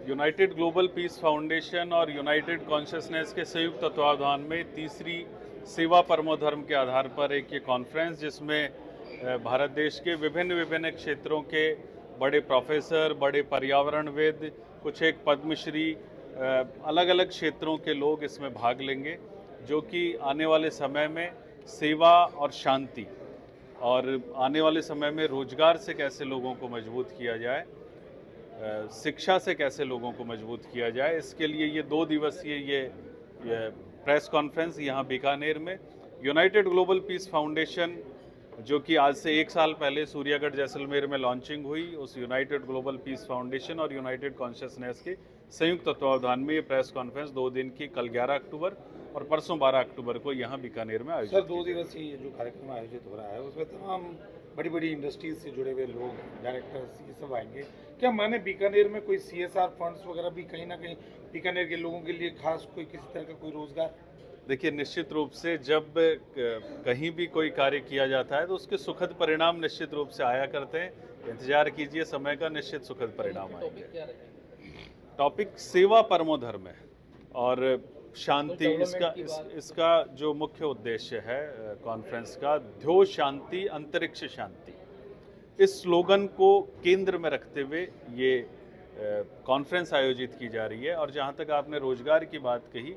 United global peace foundation और United consciousness के संयुक्त तत्वावधान में तीसरी सेवा परमो धर्म के आधार पर एक ये कॉन्फ्रेंस, जिसमें भारत देश के विभिन्न विभिन्न क्षेत्रों के बड़े प्रोफेसर, बड़े पर्यावरणविद, कुछ एक पद्मश्री, अलग अलग क्षेत्रों के लोग इसमें भाग लेंगे, जो कि आने वाले समय में सेवा और शांति और आने वाले समय में रोजगार से कैसे लोगों को मजबूत किया जाए, शिक्षा से कैसे लोगों को मजबूत किया जाए, इसके लिए ये 2 दिवसीय ये प्रेस कॉन्फ्रेंस यहाँ बीकानेर में यूनाइटेड ग्लोबल पीस फाउंडेशन, जो कि आज से 1 साल पहले सूर्यागढ़ जैसलमेर में लॉन्चिंग हुई, उस यूनाइटेड ग्लोबल पीस फाउंडेशन और यूनाइटेड कॉन्शियसनेस के संयुक्त तत्वावधान में ये प्रेस कॉन्फ्रेंस 2 दिन की कल 11 अक्टूबर और परसों 12 अक्टूबर को यहाँ बीकानेर में आयोजित। सर, 2 दिवसीय जो कार्यक्रम आयोजित हो रहा है उसमें तमाम बड़ी बड़ी इंडस्ट्रीज से जुड़े हुए लोग, डायरेक्टर्स, ये सब आएंगे। क्या माने बीकानेर में कोई CSR फंड्स वगैरह भी कहीं ना कहीं बीकानेर के लोगों के लिए खास कोई किसी तरह का कोई रोजगार? देखिए, निश्चित रूप से जब कहीं भी कोई कार्य किया जाता है तो उसके सुखद परिणाम निश्चित रूप से आया करते हैं। इंतजार कीजिए, समय का निश्चित सुखद परिणाम आएंगे। टॉपिक सेवा परमो धर्म है और शांति, इसका जो मुख्य उद्देश्य है कॉन्फ्रेंस का, ध्यो शांति अंतरिक्ष शांति, इस स्लोगन को केंद्र में रखते हुए ये कॉन्फ्रेंस आयोजित की जा रही है। और जहाँ तक आपने रोजगार की बात कही,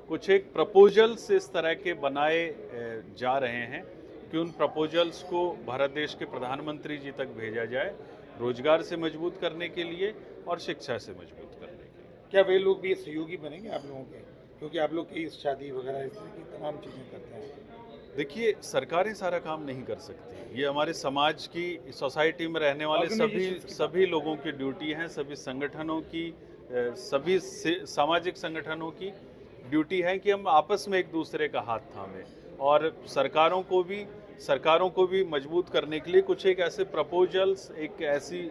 कुछ एक प्रपोजल्स इस तरह के बनाए जा रहे हैं कि उन प्रपोजल्स को भारत देश के प्रधानमंत्री जी तक भेजा जाए, रोजगार से मजबूत करने के लिए और शिक्षा से मजबूत करने के लिए। क्या वे लोग भी सहयोगी बनेंगे आप लोगों के? क्योंकि आप लोग की शादी वगैरह इस तरह की तमाम चीज़ें करते हैं। देखिए, सरकारें सारा काम नहीं कर सकती, ये हमारे समाज की, सोसाइटी में रहने वाले सभी लोगों की ड्यूटी है, सभी संगठनों की, सभी सामाजिक संगठनों की ड्यूटी है कि हम आपस में एक दूसरे का हाथ थामें और सरकारों को भी मजबूत करने के लिए कुछ एक ऐसे प्रपोजल्स, एक ऐसी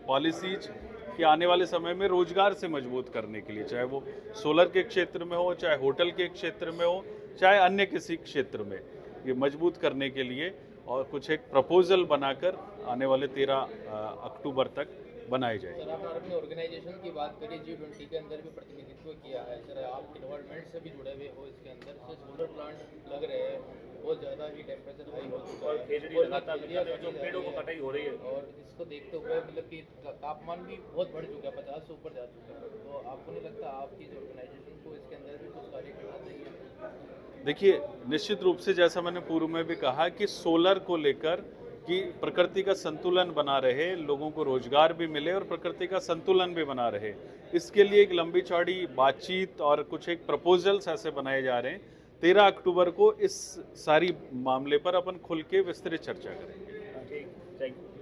पॉलिसीज कि आने वाले समय में रोजगार से मजबूत करने के लिए, चाहे वो सोलर के क्षेत्र में हो, चाहे होटल के क्षेत्र में हो, चाहे अन्य किसी क्षेत्र में, ये मजबूत करने के लिए और कुछ एक प्रपोजल बनाकर आने वाले 13 अक्टूबर तक बनाए जाए। सर, आपने अपनी ऑर्गेनाइजेशन की बात करी, G20 के अंदर भी प्रतिनिधित्व किया है। सर, आप इन्वायरमेंट से भी जुड़े हुए हो इसके अंदर से, सोलर प्लांट लग रहे हैं, बहुत ज़्यादा ही टेम्परेचर हाई हो चुका है, जो पेड़ों को कटाई हो रही है, और इसको देखते हुए मतलब कि तापमान भी बहुत बढ़ चुका है, 50 से ऊपर जा चुका है। तो आपको नहीं लगता आपकी ऑर्गेनाइजेशन को इसके अंदर भी कुछ कार्य करना चाहिए? देखिए, निश्चित रूप से जैसा मैंने पूर्व में भी कहा कि सोलर को लेकर कि प्रकृति का संतुलन बना रहे, लोगों को रोजगार भी मिले और प्रकृति का संतुलन भी बना रहे, इसके लिए एक लंबी चौड़ी बातचीत और कुछ एक प्रपोजल्स ऐसे बनाए जा रहे हैं। 13 अक्टूबर को इस सारी मामले पर अपन खुल के विस्तृत चर्चा करेंगे। Thank you.